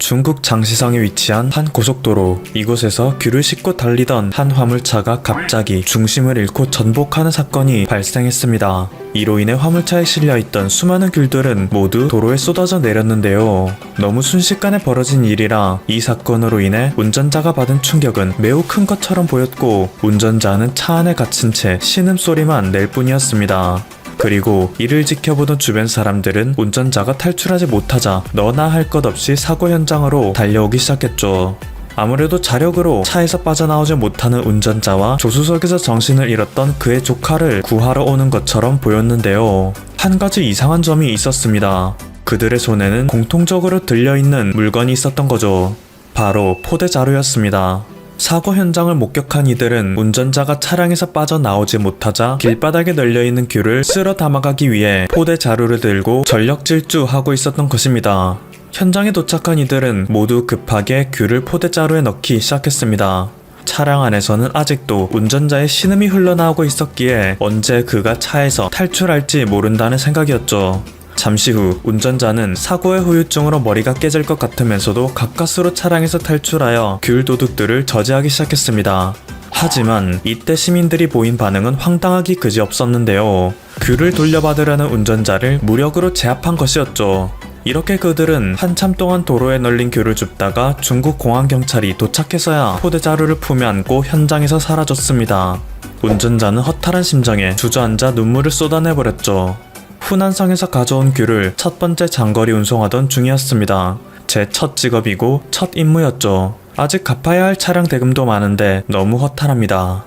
중국 장시성에 위치한 한 고속도로. 이곳에서 귤을 싣고 달리던 한 화물차가 갑자기 중심을 잃고 전복하는 사건이 발생했습니다. 이로 인해 화물차에 실려있던 수많은 귤들은 모두 도로에 쏟아져 내렸는데요. 너무 순식간에 벌어진 일이라 이 사건으로 인해 운전자가 받은 충격은 매우 큰 것처럼 보였고, 운전자는 차 안에 갇힌 채 신음소리만 낼 뿐이었습니다. 그리고 이를 지켜보던 주변 사람들은 운전자가 탈출하지 못하자 너나 할 것 없이 사고 현장으로 달려오기 시작했죠. 아무래도 자력으로 차에서 빠져나오지 못하는 운전자와 조수석에서 정신을 잃었던 그의 조카를 구하러 오는 것처럼 보였는데요. 한 가지 이상한 점이 있었습니다. 그들의 손에는 공통적으로 들려있는 물건이 있었던 거죠. 바로 포대자루였습니다. 사고 현장을 목격한 이들은 운전자가 차량에서 빠져나오지 못하자 길바닥에 널려있는 귤을 쓸어 담아가기 위해 포대자루를 들고 전력 질주하고 있었던 것입니다. 현장에 도착한 이들은 모두 급하게 귤을 포대자루에 넣기 시작했습니다. 차량 안에서는 아직도 운전자의 신음이 흘러나오고 있었기에 언제 그가 차에서 탈출할지 모른다는 생각이었죠. 잠시 후 운전자는 사고의 후유증으로 머리가 깨질 것 같으면서도 가까스로 차량에서 탈출하여 귤 도둑들을 저지하기 시작했습니다. 하지만 이때 시민들이 보인 반응은 황당하기 그지없었는데요. 귤을 돌려받으려는 운전자를 무력으로 제압한 것이었죠. 이렇게 그들은 한참 동안 도로에 널린 귤을 줍다가 중국 공안경찰이 도착해서야 포대자루를 품에 안고 현장에서 사라졌습니다. 운전자는 허탈한 심정에 주저앉아 눈물을 쏟아내버렸죠. 후난성에서 가져온 귤을 첫 번째 장거리 운송하던 중이었습니다. 제 첫 직업이고 첫 임무였죠. 아직 갚아야 할 차량 대금도 많은데 너무 허탈합니다.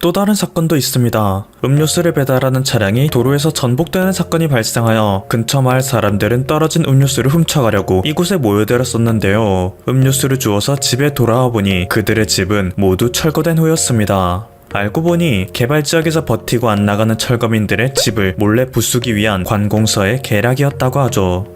또 다른 사건도 있습니다. 음료수를 배달하는 차량이 도로에서 전복되는 사건이 발생하여 근처 마을 사람들은 떨어진 음료수를 훔쳐가려고 이곳에 모여들었었는데요. 음료수를 주워서 집에 돌아와 보니 그들의 집은 모두 철거된 후였습니다. 알고 보니 개발지역에서 버티고 안 나가는 철거민들의 집을 몰래 부수기 위한 관공서의 계략이었다고 하죠.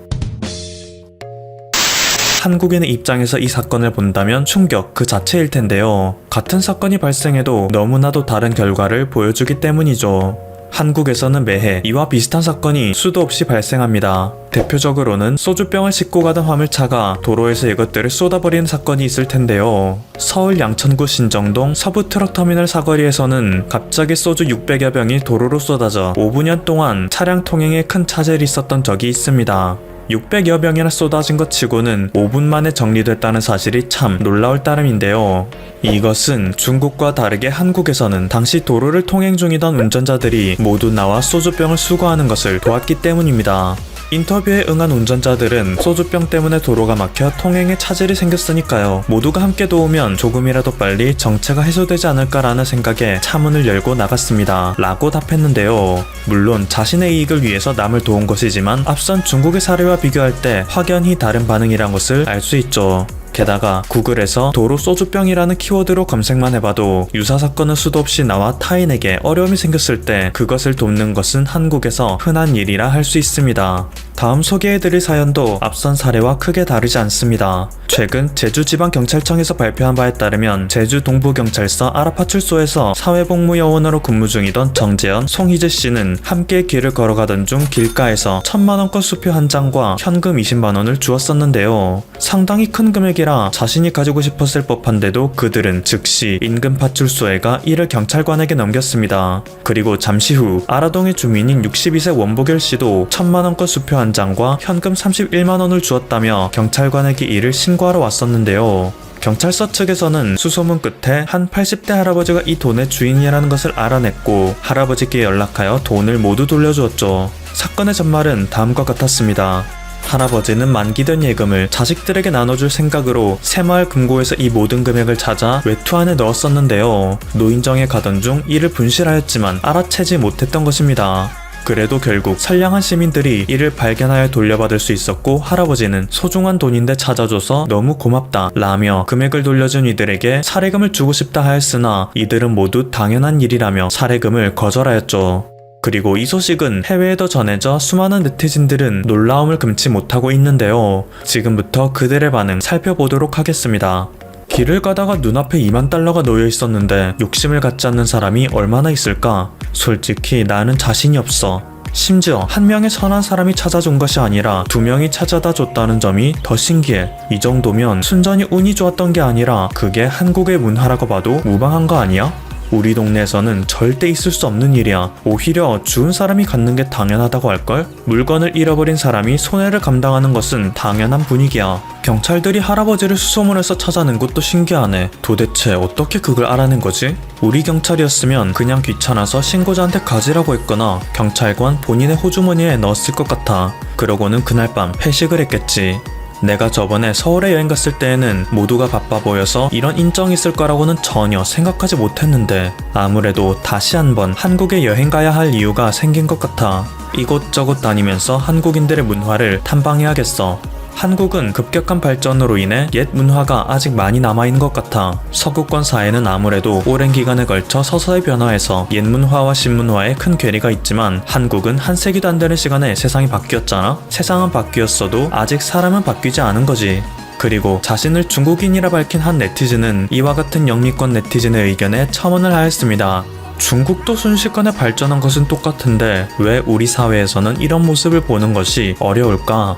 한국인의 입장에서 이 사건을 본다면 충격 그 자체일 텐데요. 같은 사건이 발생해도 너무나도 다른 결과를 보여주기 때문이죠. 한국에서는 매해 이와 비슷한 사건이 수도 없이 발생합니다. 대표적으로는 소주병을 싣고 가던 화물차가 도로에서 이것들을 쏟아버리는 사건이 있을 텐데요. 서울 양천구 신정동 서부트럭터미널 사거리에서는 갑자기 소주 600여 병이 도로로 쏟아져 5분여 동안 차량 통행에 큰 차질이 있었던 적이 있습니다. 600여 병이나 쏟아진 것 치고는 5분 만에 정리됐다는 사실이 참 놀라울 따름인데요. 이것은 중국과 다르게 한국에서는 당시 도로를 통행 중이던 운전자들이 모두 나와 소주병을 수거하는 것을 도왔기 때문입니다. 인터뷰에 응한 운전자들은 소주병 때문에 도로가 막혀 통행에 차질이 생겼으니까요. 모두가 함께 도우면 조금이라도 빨리 정체가 해소되지 않을까라는 생각에 차문을 열고 나갔습니다. 라고 답했는데요. 물론 자신의 이익을 위해서 남을 도운 것이지만 앞선 중국의 사례와 비교할 때 확연히 다른 반응이란 것을 알 수 있죠. 게다가 구글에서 도로 소주병이라는 키워드로 검색만 해봐도 유사 사건은 수도 없이 나와 타인에게 어려움이 생겼을 때 그것을 돕는 것은 한국에서 흔한 일이라 할 수 있습니다. 다음 소개해드릴 사연도 앞선 사례와 크게 다르지 않습니다. 최근 제주지방경찰청에서 발표한 바에 따르면 제주 동부경찰서 아라파출소에서 사회복무요원으로 근무 중이던 정재현, 송희재 씨는 함께 길을 걸어가던 중 길가에서 1000만원권 수표 한 장과 현금 20만원을 주었었는데요. 상당히 큰 금액이라 자신이 가지고 싶었을 법한데도 그들은 즉시 인근 파출소에 가 이를 경찰관에게 넘겼습니다. 그리고 잠시 후 아라동의 주민인 62세 원보결 씨도 1000만원권 수표 한 장과 현금 31만원을 주었다며 경찰관에게 이를 신고하러 왔었는데요. 경찰서 측에서는 수소문 끝에 한 80대 할아버지가 이 돈의 주인이라는 것을 알아냈고 할아버지께 연락하여 돈을 모두 돌려주었죠. 사건의 전말은 다음과 같았습니다. 할아버지는 만기된 예금을 자식들에게 나눠줄 생각으로 새마을 금고에서 이 모든 금액을 찾아 외투 안에 넣었었는데요. 노인정에 가던 중 이를 분실하였지만 알아채지 못했던 것입니다. 그래도 결국 선량한 시민들이 이를 발견하여 돌려받을 수 있었고 할아버지는 소중한 돈인데 찾아줘서 너무 고맙다 라며 금액을 돌려준 이들에게 사례금을 주고 싶다 하였으나 이들은 모두 당연한 일이라며 사례금을 거절하였죠. 그리고 이 소식은 해외에도 전해져 수많은 네티즌들은 놀라움을 금치 못하고 있는데요. 지금부터 그들의 반응 살펴보도록 하겠습니다. 길을 가다가 눈앞에 2만 달러가 놓여 있었는데 욕심을 갖지 않는 사람이 얼마나 있을까? 솔직히 나는 자신이 없어. 심지어 한 명의 선한 사람이 찾아준 것이 아니라 두 명이 찾아다 줬다는 점이 더 신기해. 이 정도면 순전히 운이 좋았던 게 아니라 그게 한국의 문화라고 봐도 무방한 거 아니야? 우리 동네에서는 절대 있을 수 없는 일이야. 오히려 죽은 사람이 갖는 게 당연하다고 할걸? 물건을 잃어버린 사람이 손해를 감당하는 것은 당연한 분위기야. 경찰들이 할아버지를 수소문해서 찾아낸 것도 신기하네. 도대체 어떻게 그걸 알아낸 거지? 우리 경찰이었으면 그냥 귀찮아서 신고자한테 가지라고 했거나 경찰관 본인의 호주머니에 넣었을 것 같아. 그러고는 그날 밤 회식을 했겠지. 내가 저번에 서울에 여행 갔을 때에는 모두가 바빠 보여서 이런 인정이 있을 거라고는 전혀 생각하지 못했는데 아무래도 다시 한번 한국에 여행 가야 할 이유가 생긴 것 같아. 이곳저곳 다니면서 한국인들의 문화를 탐방해야겠어. 한국은 급격한 발전으로 인해 옛 문화가 아직 많이 남아있는 것 같아. 서구권 사회는 아무래도 오랜 기간에 걸쳐 서서히 변화해서 옛 문화와 신문화에 큰 괴리가 있지만 한국은 한 세기도 안 되는 시간에 세상이 바뀌었잖아? 세상은 바뀌었어도 아직 사람은 바뀌지 않은 거지. 그리고 자신을 중국인이라 밝힌 한 네티즌은 이와 같은 영미권 네티즌의 의견에 첨언을 하였습니다. 중국도 순식간에 발전한 것은 똑같은데 왜 우리 사회에서는 이런 모습을 보는 것이 어려울까?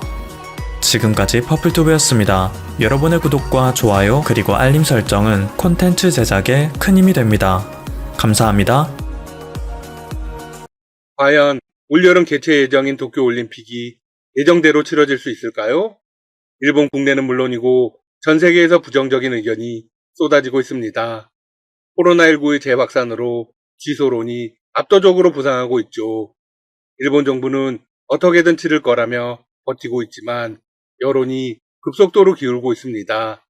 지금까지 퍼플튜브였습니다. 여러분의 구독과 좋아요 그리고 알림 설정은 콘텐츠 제작에 큰 힘이 됩니다. 감사합니다. 과연 올여름 개최 예정인 도쿄올림픽이 예정대로 치러질 수 있을까요? 일본 국내는 물론이고 전 세계에서 부정적인 의견이 쏟아지고 있습니다. 코로나19의 재확산으로 취소론이 압도적으로 부상하고 있죠. 일본 정부는 어떻게든 치를 거라며 버티고 있지만 여론이 급속도로 기울고 있습니다.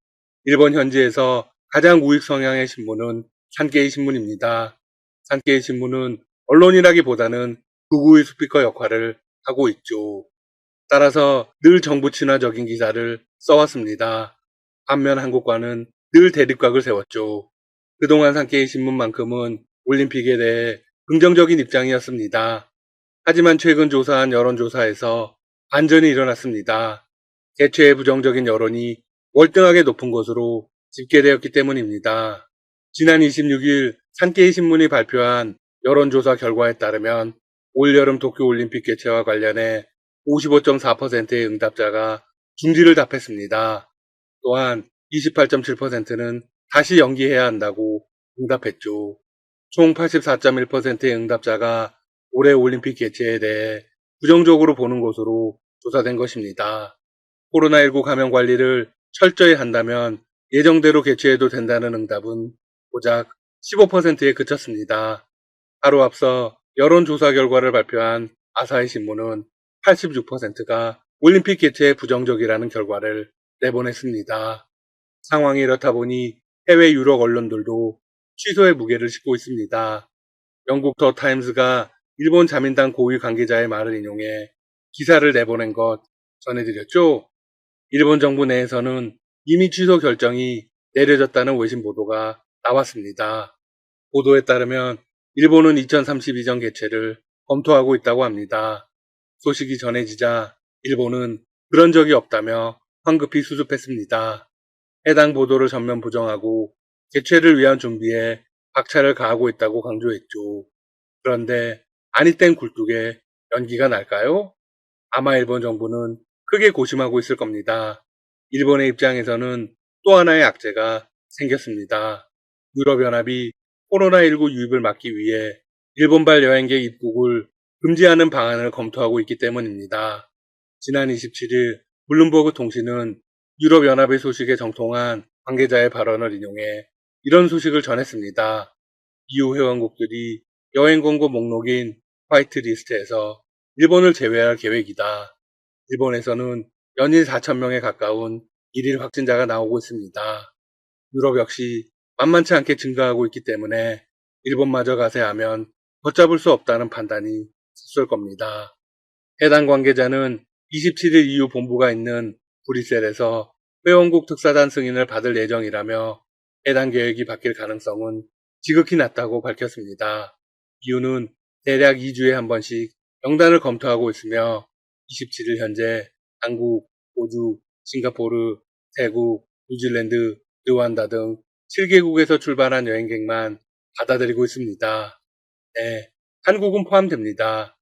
일본 현지에서 가장 우익 성향의 신문은 산케이 신문입니다. 산케이 신문은 언론이라기보다는 극우의 스피커 역할을 하고 있죠. 따라서 늘 정부 친화적인 기사를 써왔습니다. 반면 한국과는 늘 대립각을 세웠죠. 그동안 산케이 신문만큼은 올림픽에 대해 긍정적인 입장이었습니다. 하지만 최근 조사한 여론조사에서 반전이 일어났습니다. 개최에 부정적인 여론이 월등하게 높은 것으로 집계되었기 때문입니다. 지난 26일 산케이 신문이 발표한 여론조사 결과에 따르면 올여름 도쿄올림픽 개최와 관련해 55.4%의 응답자가 중지를 답했습니다. 또한 28.7%는 다시 연기해야 한다고 응답했죠. 총 84.1%의 응답자가 올해 올림픽 개최에 대해 부정적으로 보는 것으로 조사된 것입니다. 코로나19 감염 관리를 철저히 한다면 예정대로 개최해도 된다는 응답은 고작 15%에 그쳤습니다. 하루 앞서 여론조사 결과를 발표한 아사히 신문은 86%가 올림픽 개최에 부정적이라는 결과를 내보냈습니다. 상황이 이렇다 보니 해외 유럽 언론들도 취소의 무게를 싣고 있습니다. 영국 더 타임스가 일본 자민당 고위 관계자의 말을 인용해 기사를 내보낸 것 전해드렸죠? 일본 정부 내에서는 이미 취소 결정이 내려졌다는 외신 보도가 나왔습니다. 보도에 따르면 일본은 2032년 개최를 검토하고 있다고 합니다. 소식이 전해지자 일본은 그런 적이 없다며 황급히 수습했습니다. 해당 보도를 전면 부정하고 개최를 위한 준비에 박차를 가하고 있다고 강조했죠. 그런데 아니 땐 굴뚝에 연기가 날까요? 아마 일본 정부는 크게 고심하고 있을 겁니다. 일본의 입장에서는 또 하나의 악재가 생겼습니다. 유럽연합이 코로나19 유입을 막기 위해 일본발 여행객 입국을 금지하는 방안을 검토하고 있기 때문입니다. 지난 27일 블룸버그 통신은 유럽연합의 소식에 정통한 관계자의 발언을 인용해 이런 소식을 전했습니다. EU 회원국들이 여행 권고 목록인 화이트리스트에서 일본을 제외할 계획이다. 일본에서는 연일 4,000명에 가까운 일일 확진자가 나오고 있습니다. 유럽 역시 만만치 않게 증가하고 있기 때문에 일본마저 가세하면 걷잡을 수 없다는 판단이 섰을 겁니다. 해당 관계자는 27일 EU 본부가 있는 브뤼셀에서 회원국 특사단 승인을 받을 예정이라며 해당 계획이 바뀔 가능성은 지극히 낮다고 밝혔습니다. 이유는 대략 2주에 한 번씩 명단을 검토하고 있으며 27일 현재 한국, 호주, 싱가포르, 태국, 뉴질랜드, 르완다 등 7개국에서 출발한 여행객만 받아들이고 있습니다. 네, 한국은 포함됩니다.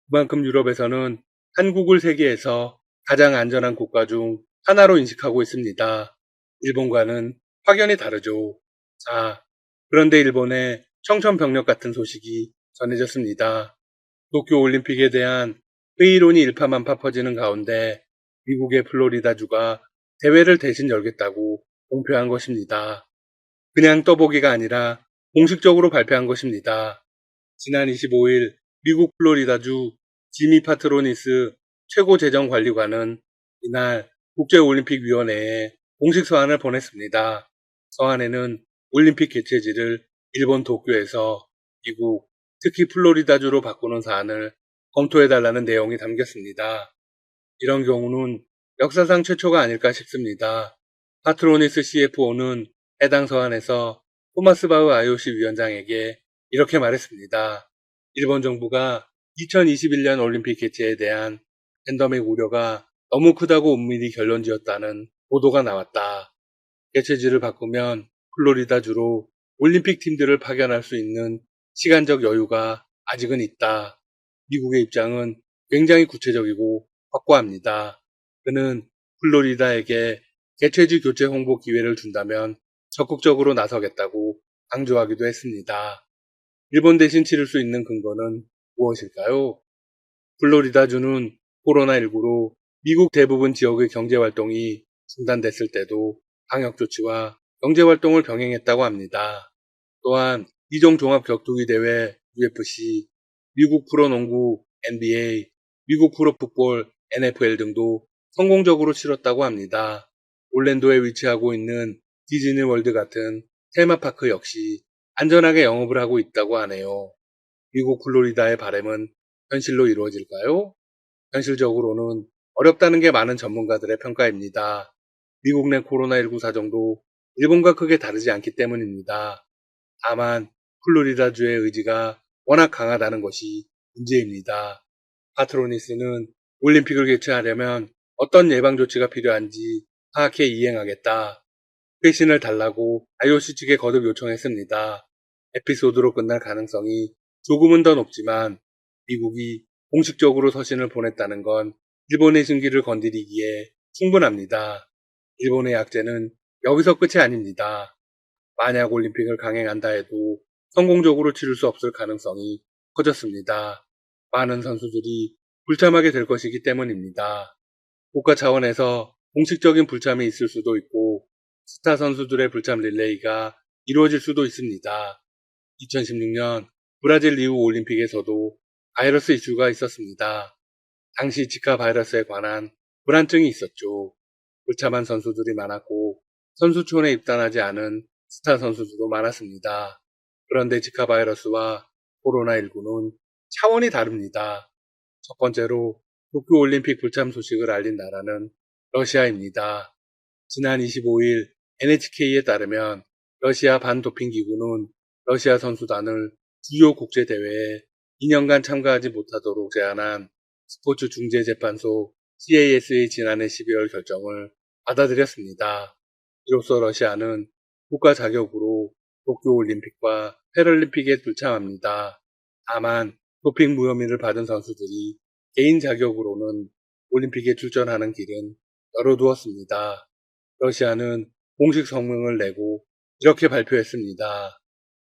그만큼 유럽에서는 한국을 세계에서 가장 안전한 국가 중 하나로 인식하고 있습니다. 일본과는 확연히 다르죠. 자, 그런데 일본의 청천벽력 같은 소식이 전해졌습니다. 도쿄올림픽에 대한 회의론이 일파만파 퍼지는 가운데 미국의 플로리다주가 대회를 대신 열겠다고 공표한 것입니다. 그냥 떠보기가 아니라 공식적으로 발표한 것입니다. 지난 25일 미국 플로리다주 지미 파트로니스 최고재정관리관은 이날 국제올림픽위원회에 공식 서한을 보냈습니다. 서한에는 올림픽 개최지를 일본 도쿄에서 미국, 특히 플로리다주로 바꾸는 사안을 검토해달라는 내용이 담겼습니다. 이런 경우는 역사상 최초가 아닐까 싶습니다. 파트로니스 CFO는 해당 서한에서 토마스 바흐 IOC 위원장에게 이렇게 말했습니다. 일본 정부가 2021년 올림픽 개최에 대한 팬데믹 우려가 너무 크다고 은밀히 결론지었다는 보도가 나왔다. 개최지를 바꾸면 플로리다주로 올림픽 팀들을 파견할 수 있는 시간적 여유가 아직은 있다. 미국의 입장은 굉장히 구체적이고 확고합니다. 그는 플로리다에게 개최지 교체 홍보 기회를 준다면 적극적으로 나서겠다고 강조하기도 했습니다. 일본 대신 치를 수 있는 근거는 무엇일까요? 플로리다주는 코로나19로 미국 대부분 지역의 경제활동이 중단됐을 때도 방역조치와 경제활동을 병행했다고 합니다. 또한 이종 종합격투기대회 UFC, 미국 프로농구 NBA, 미국 프로풋볼 NFL 등도 성공적으로 치렀다고 합니다. 올랜도에 위치하고 있는 디즈니월드 같은 테마파크 역시 안전하게 영업을 하고 있다고 하네요. 미국 플로리다의 바람은 현실로 이루어질까요? 현실적으로는 어렵다는 게 많은 전문가들의 평가입니다. 미국 내 코로나19 사정도 일본과 크게 다르지 않기 때문입니다. 다만 플로리다주의 의지가 워낙 강하다는 것이 문제입니다. 파트로니스는 올림픽을 개최하려면 어떤 예방조치가 필요한지 파악해 이행하겠다. 회신을 달라고 IOC 측에 거듭 요청했습니다. 에피소드로 끝날 가능성이 조금은 더 높지만 미국이 공식적으로 서신을 보냈다는 건 일본의 승기를 건드리기에 충분합니다. 일본의 약재는 여기서 끝이 아닙니다. 만약 올림픽을 강행한다 해도 성공적으로 치를 수 없을 가능성이 커졌습니다. 많은 선수들이 불참하게 될 것이기 때문입니다. 국가 차원에서 공식적인 불참이 있을 수도 있고 스타 선수들의 불참 릴레이가 이루어질 수도 있습니다. 2016년 브라질 리우 올림픽에서도 바이러스 이슈가 있었습니다. 당시 지카 바이러스에 관한 불안증이 있었죠. 불참한 선수들이 많았고 선수촌에 입단하지 않은 스타 선수들도 많았습니다. 그런데 지카 바이러스와 코로나19는 차원이 다릅니다. 첫 번째로 도쿄올림픽 불참 소식을 알린 나라는 러시아입니다. 지난 25일 NHK에 따르면 러시아 반도핑기구는 러시아 선수단을 주요 국제대회에 2년간 참가하지 못하도록 제한한 스포츠 중재재판소 CAS의 지난해 12월 결정을 받아들였습니다. 이로써 러시아는 국가 자격으로 도쿄올림픽과 패럴림픽에 불참합니다. 다만 도핑 무혐의를 받은 선수들이 개인 자격으로는 올림픽에 출전하는 길은 열어두었습니다. 러시아는 공식 성명을 내고 이렇게 발표했습니다.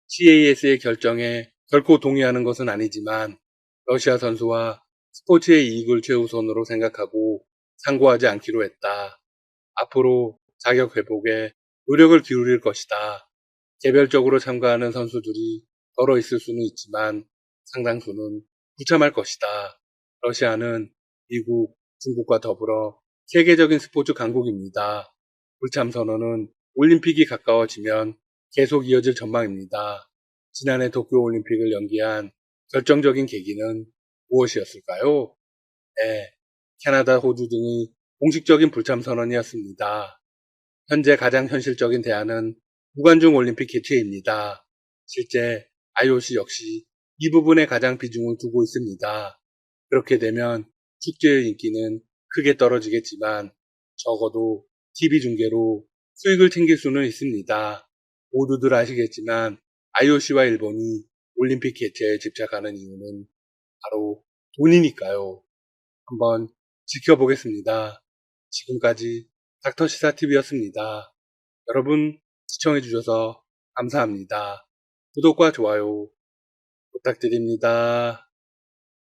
CAS의 결정에 결코 동의하는 것은 아니지만 러시아 선수와 스포츠의 이익을 최우선으로 생각하고 상고하지 않기로 했다. 앞으로 자격 회복에 노력을 기울일 것이다. 개별적으로 참가하는 선수들이 덜어 있을 수는 있지만 상당수는 불참할 것이다. 러시아는 미국, 중국과 더불어 세계적인 스포츠 강국입니다. 불참 선언은 올림픽이 가까워지면 계속 이어질 전망입니다. 지난해 도쿄올림픽을 연기한 결정적인 계기는 무엇이었을까요? 네, 캐나다, 호주 등의 공식적인 불참 선언이었습니다. 현재 가장 현실적인 대안은 무관중 올림픽 개최입니다. 실제 IOC 역시 이 부분에 가장 비중을 두고 있습니다. 그렇게 되면 축제의 인기는 크게 떨어지겠지만 적어도 TV 중계로 수익을 챙길 수는 있습니다. 모두들 아시겠지만 IOC와 일본이 올림픽 개최에 집착하는 이유는 바로 돈이니까요. 한번 지켜보겠습니다. 지금까지 닥터시사TV였습니다. 여러분 시청해주셔서 감사합니다. 구독과 좋아요 부탁드립니다.